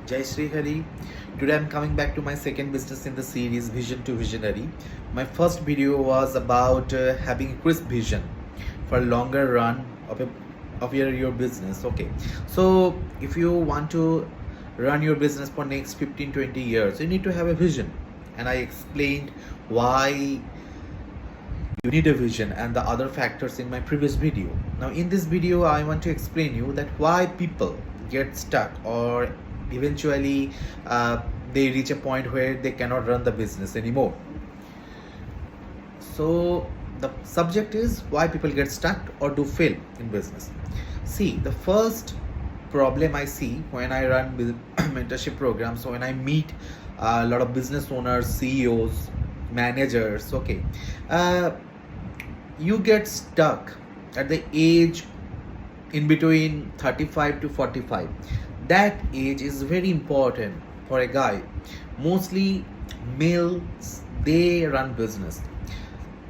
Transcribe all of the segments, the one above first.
Jai Shri Hari. Today I'm coming back to my second business in the series Vision to Visionary. My first video was about having a crisp vision for a longer run of your business. Okay, so if you want to run your business for next 15-20 years, you need to have a vision, and I explained why you need a vision and the other factors in my previous video. Now in this video I want to explain you that why people get stuck, or eventually they reach a point where they cannot run the business anymore. So the subject is why people get stuck or do fail in business. See, the first problem I see when I run mentorship programs, so when I meet a lot of business owners, CEOs, managers, okay, you get stuck at the age in between 35 to 45. That age is very important for a guy. Mostly males, they run business,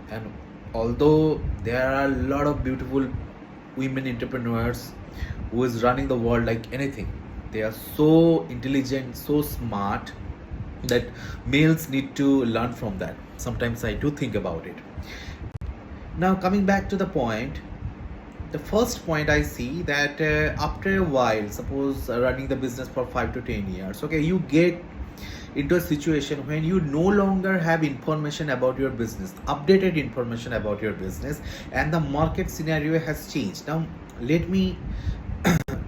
and although there are a lot of beautiful women entrepreneurs who is running the world like anything, they are so intelligent, so smart, that males need to learn from that. Sometimes I do think about it. Now coming back to the point, the first point I see that after a while, suppose running the business for 5 to 10 years, okay, you get into a situation when you no longer have information about your business, updated information about your business, and the market scenario has changed. Now let me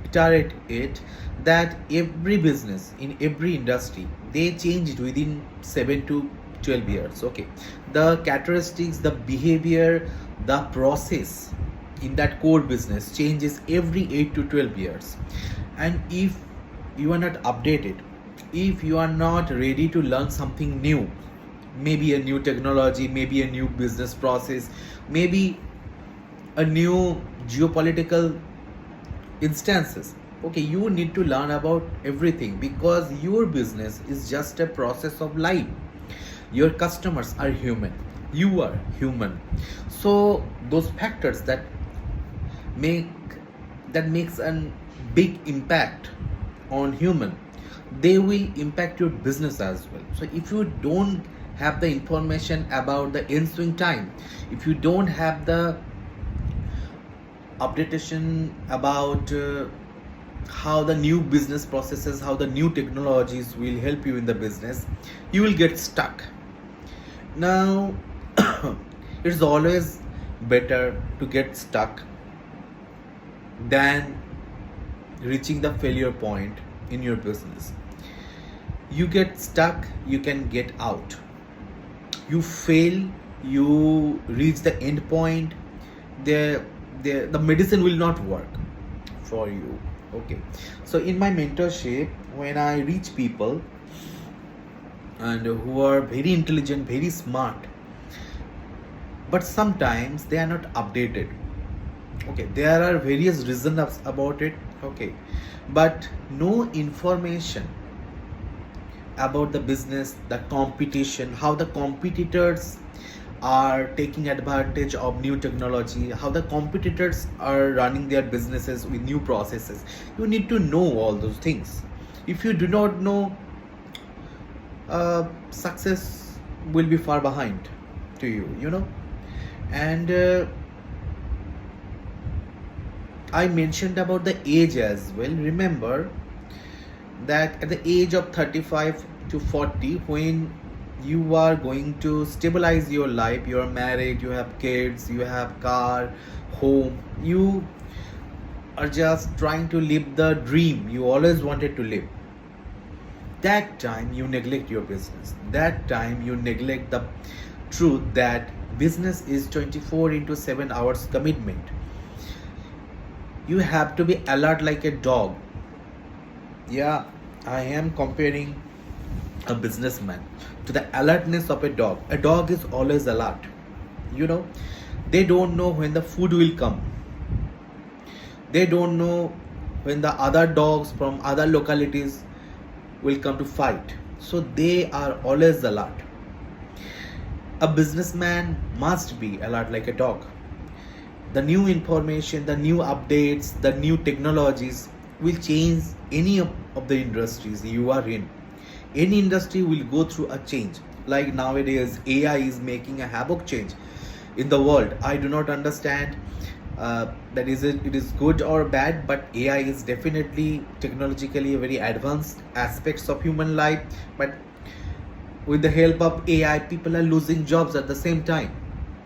iterate it that every business in every industry, they changed within 7 to 12 years. Okay, the characteristics, the behavior, the process in that core business changes every 8 to 12 years. And if you are not updated, if you are not ready to learn something new, maybe a new technology, maybe a new business process, maybe a new geopolitical instances, okay, you need to learn about everything, because your business is just a process of life. Your customers are human, you are human. So those factors that makes a big impact on human, they will impact your business as well. So if you don't have the information about the ensuing time, if you don't have the updatation about how the new business processes, how the new technologies will help you in the business, you will get stuck. Now it's always better to get stuck than reaching the failure point in your business. You get stuck, you can get out. You fail, you reach the end point, the medicine will not work for you. Okay, so in my mentorship, when I reach people and who are very intelligent, very smart, but sometimes they are not updated. Okay, there are various reasons about it. Okay, but no information about the business, the competition, how the competitors are taking advantage of new technology, how the competitors are running their businesses with new processes. You need to know all those things. If you do not know, success will be far behind to you. And I mentioned about the age as well. Remember that at the age of 35 to 40, when you are going to stabilize your life, you are married, you have kids, you have car, home, you are just trying to live the dream you always wanted to live. That time you neglect your business. That time you neglect the truth that business is 24 into 7 hours commitment. You have to be alert like a dog. Yeah, I am comparing a businessman to the alertness of a dog. A dog is always alert. They don't know when the food will come. They don't know when the other dogs from other localities will come to fight. So they are always alert. A businessman must be alert like a dog. The new information, the new updates, the new technologies will change any of the industries you are in. Any industry will go through a change. Like nowadays, AI is making a havoc change in the world. I do not understand that it is good or bad, but AI is definitely technologically a very advanced aspects of human life. But with the help of AI, people are losing jobs at the same time.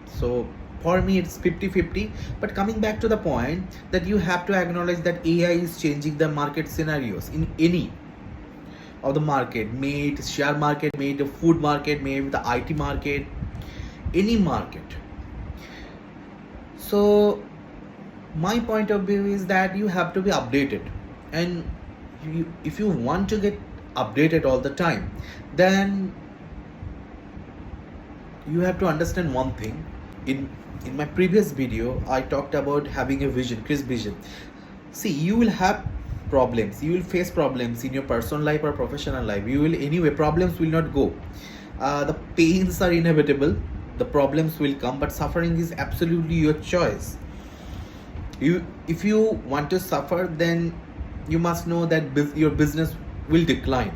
So for me, it's 50-50. But coming back to the point that you have to acknowledge that AI is changing the market scenarios in any of the market, may it share market, may it the food market, may it the IT market, any market. So my point of view is that you have to be updated, and if you want to get updated all the time, then you have to understand one thing. In my previous video, I talked about having a vision, crisp vision. See, you will have problems, you will face problems in your personal life or professional life. You will anyway, problems will not go. The pains are inevitable, the problems will come, but suffering is absolutely your choice. If you want to suffer, then you must know that your business will decline.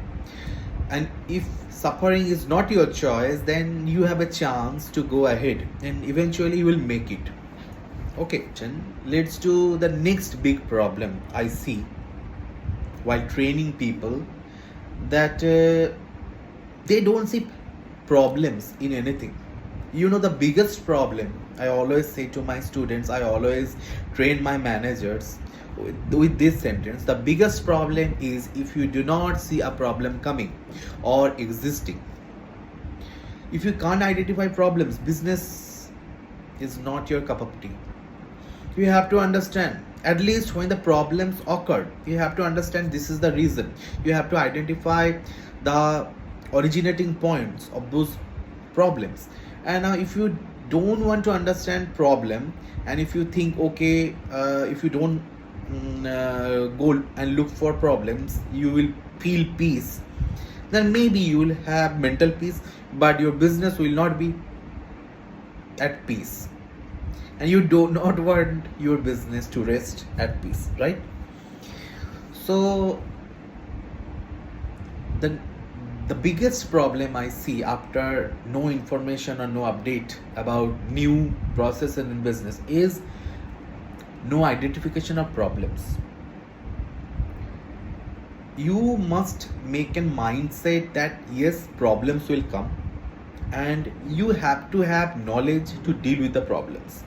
And if suffering is not your choice, then you have a chance to go ahead and eventually you will make it. Okay, then let's do the next big problem I see while training people, that they don't see problems in anything. You know, the biggest problem, I always say to my students, I always train my managers with this sentence: the biggest problem is if you do not see a problem coming or existing. If you can't identify problems, business is not your cup of tea. You have to understand, at least when the problems occur, you have to understand this is the reason. You have to identify the originating points of those problems. And now if you don't want to understand problem, and if you think, okay, if you don't go and look for problems, you will feel peace, then maybe you will have mental peace, but your business will not be at peace. And you do not want your business to rest at peace, right? So the biggest problem I see after no information or no update about new processes in business is no identification of problems. You must make a mindset that yes, problems will come, and you have to have knowledge to deal with the problems.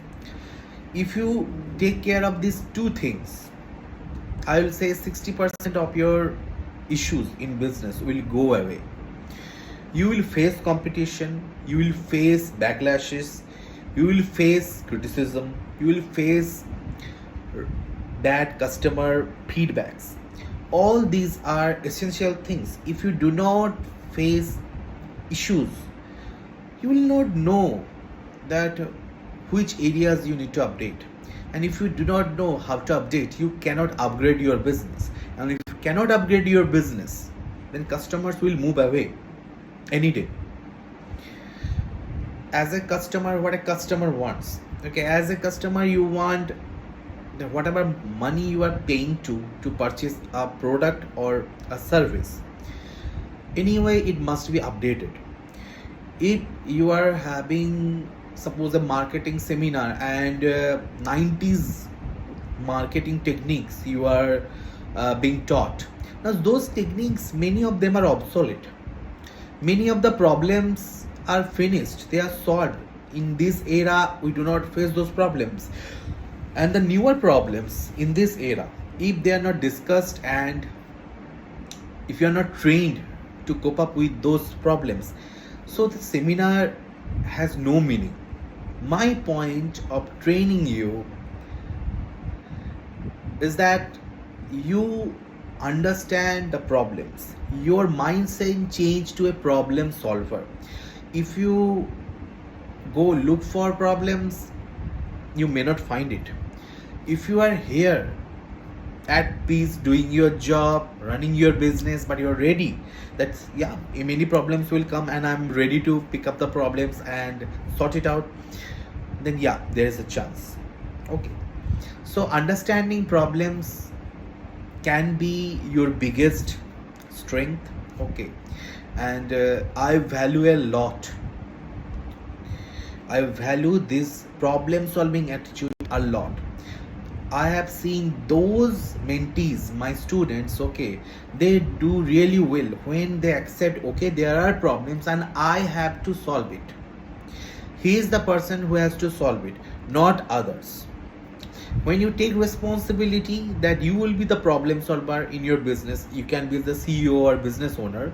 If you take care of these two things, I will say 60% of your issues in business will go away. You will face competition, you will face backlashes, you will face criticism, you will face bad customer feedbacks. All these are essential things. If you do not face issues, you will not know that which areas you need to update. And if you do not know how to update, you cannot upgrade your business. And if you cannot upgrade your business, then customers will move away any day. As a customer, what a customer wants. Okay, as a customer, you want that whatever money you are paying to purchase a product or a service, anyway, it must be updated. If you are having, suppose, a marketing seminar and 90s marketing techniques you are being taught, now those techniques, many of them are obsolete. Many of the problems are finished, they are solved. In this era, we do not face those problems. And the newer problems in this era, if they are not discussed and if you are not trained to cope up with those problems, so the seminar has no meaning. My point of training you is that you understand the problems, your mindset change to a problem solver. If you go look for problems, you may not find it. If you are here at peace doing your job, running your business, but you're ready, that's, yeah, many problems will come and I'm ready to pick up the problems and sort it out, then yeah, there is a chance. Okay, so understanding problems can be your biggest strength. Okay, and I value a lot. I value this problem solving attitude a lot. I have seen those mentees, my students, okay, they do really well when they accept, okay, there are problems and I have to solve it. He is the person who has to solve it, not others. When you take responsibility that you will be the problem solver in your business, you can be the CEO or business owner,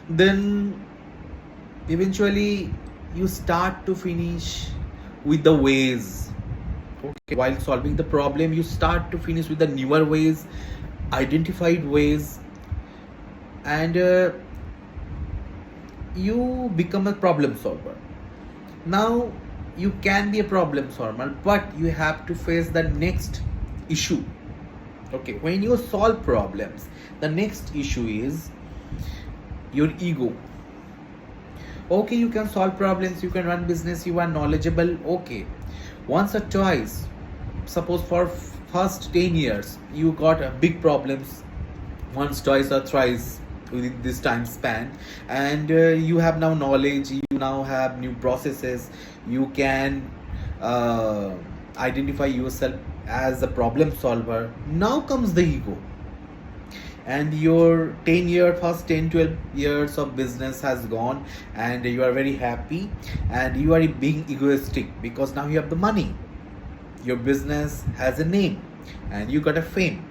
then eventually you start to finish with the ways. Okay, while solving the problem, you start to finish with the newer ways, identified ways, and you become a problem solver. Now you can be a problem solver, but you have to face the next issue. Okay, when you solve problems, the next issue is your ego. Okay, you can solve problems, you can run business, you are knowledgeable. Okay, once or twice, suppose for first 10 years you got big problems once, twice or thrice within this time span, and you have now knowledge, you now have new processes, you can identify yourself as a problem solver. Now comes the ego, and your 12 years of business has gone, and you are very happy, and you are being egoistic because now you have the money, your business has a name, and you got a fame.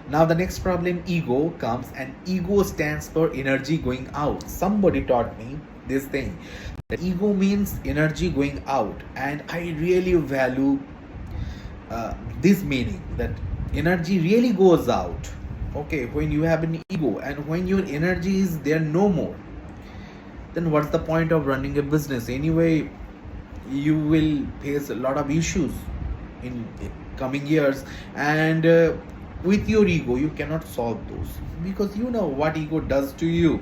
Now the next problem, ego, comes, and ego stands for energy going out. Somebody taught me this thing, that ego means energy going out, and I really value this meaning, that energy really goes out. Okay, when you have an ego and when your energy is there no more, then what's the point of running a business? Anyway, you will face a lot of issues in coming years, and with your ego you cannot solve those, because you know what ego does to you.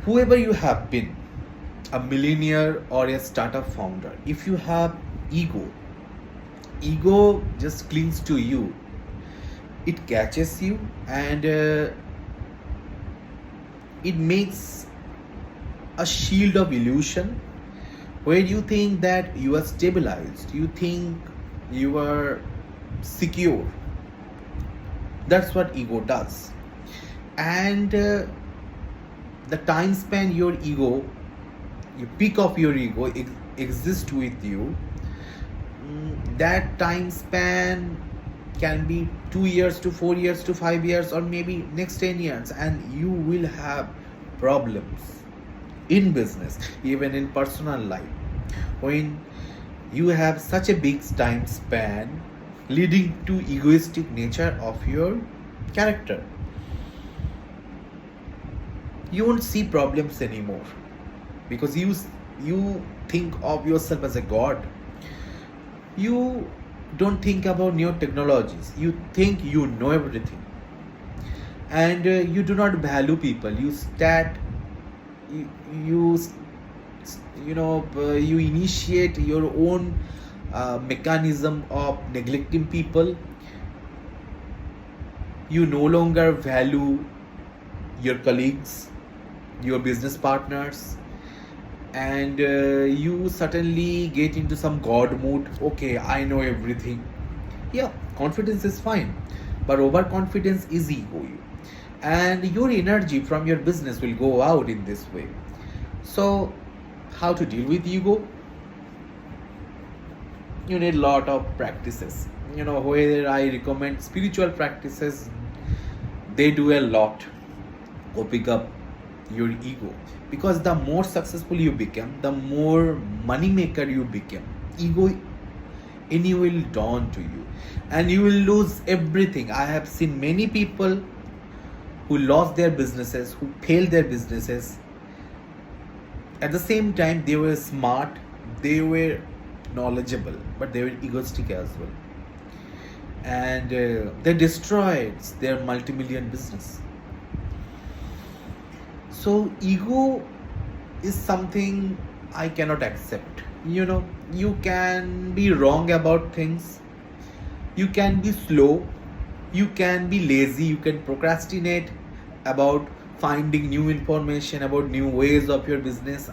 Whoever you have been, a millionaire or a startup founder, if you have ego just clings to you, it catches you, and it makes a shield of illusion where you think that you are stabilized, you think you are secure. That's what ego does. And the time span your ego, you peak of your ego exists with you, that time span can be 2 years to 4 years to 5 years, or maybe next 10 years, and you will have problems in business, even in personal life, when you have such a big time span, leading to egoistic nature of your character. You won't see problems anymore, because you think of yourself as a god. You don't think about new technologies, you think you know everything, and you do not value people. You initiate your own mechanism of neglecting people. You no longer value your colleagues, your business partners, and you suddenly get into some god mood. Okay, I know everything. Yeah, confidence is fine, but overconfidence is ego, and your energy from your business will go out in this way. So how to deal with ego? You need a lot of practices. Where I recommend spiritual practices, they do a lot to pick up your ego, because the more successful you become, the more money maker you become, ego in you will dawn to you, and you will lose everything. I have seen many people who lost their businesses, who failed their businesses. At the same time, they were smart, they were knowledgeable, but they were egoistic as well, and they destroyed their multi-million business. So ego is something I cannot accept. You can be wrong about things, you can be slow, You can be lazy, you can procrastinate about finding new information about new ways of your business,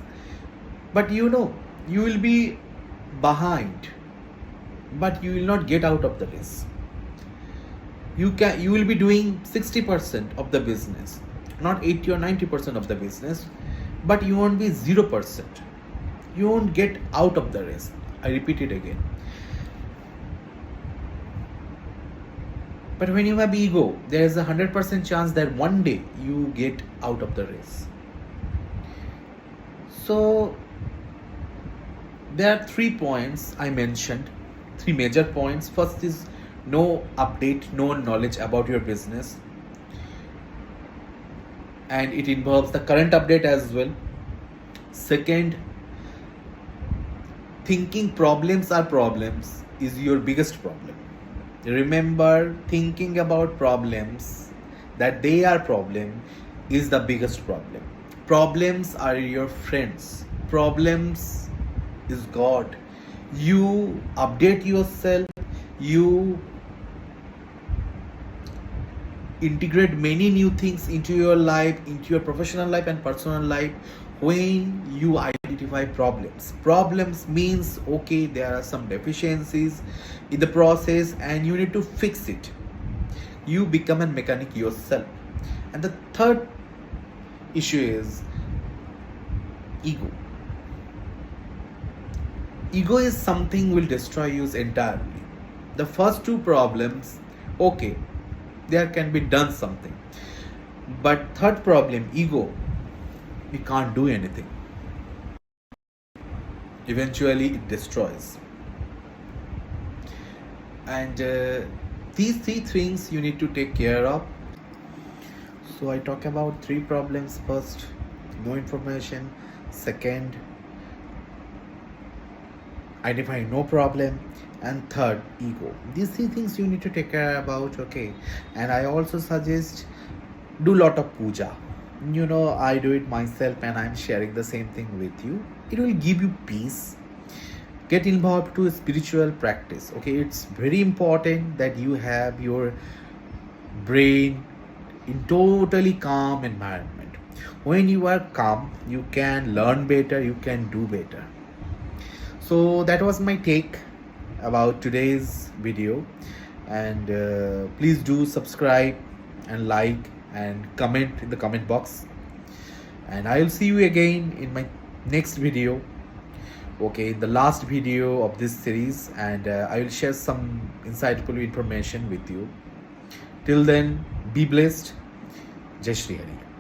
but you will be behind, but you will not get out of the race. You will be doing 60% of the business, not 80 or 90% of the business, but you won't be 0%. You won't get out of the race. I repeat it again. But when you have ego, there is a 100% chance that one day you get out of the race. So there are 3 points I mentioned, 3 major points. First is no update, no knowledge about your business, and it involves the current update as well. Second, thinking problems are problems is your biggest problem. Remember, thinking about problems that they are problem is the biggest problem. Problems are your friends. Problems is God. You update yourself, you integrate many new things into your life, into your professional life and personal life, when you identify problems. Problems means, okay, there are some deficiencies in the process and you need to fix it. You become a mechanic yourself. And the third issue is ego. Ego is something will destroy you entirely. The first 2 problems, okay, there can be done something, but third problem, ego, we can't do anything. Eventually it destroys. And these 3 things you need to take care of. So I talk about 3 problems. First, no information. Second, identify no problem. And third, ego. These 3 things you need to take care about, okay? And I also suggest do lot of puja. I do it myself and I'm sharing the same thing with you. It will give you peace. Get involved to a spiritual practice, okay? It's very important that you have your brain in totally calm environment. When you are calm, you can learn better, you can do better. So that was my take about today's video, and please do subscribe and like and comment in the comment box, and I will see you again in my next video, okay, the last video of this series, and I will share some insightful information with you. Till then, be blessed. Jai Shri Hari.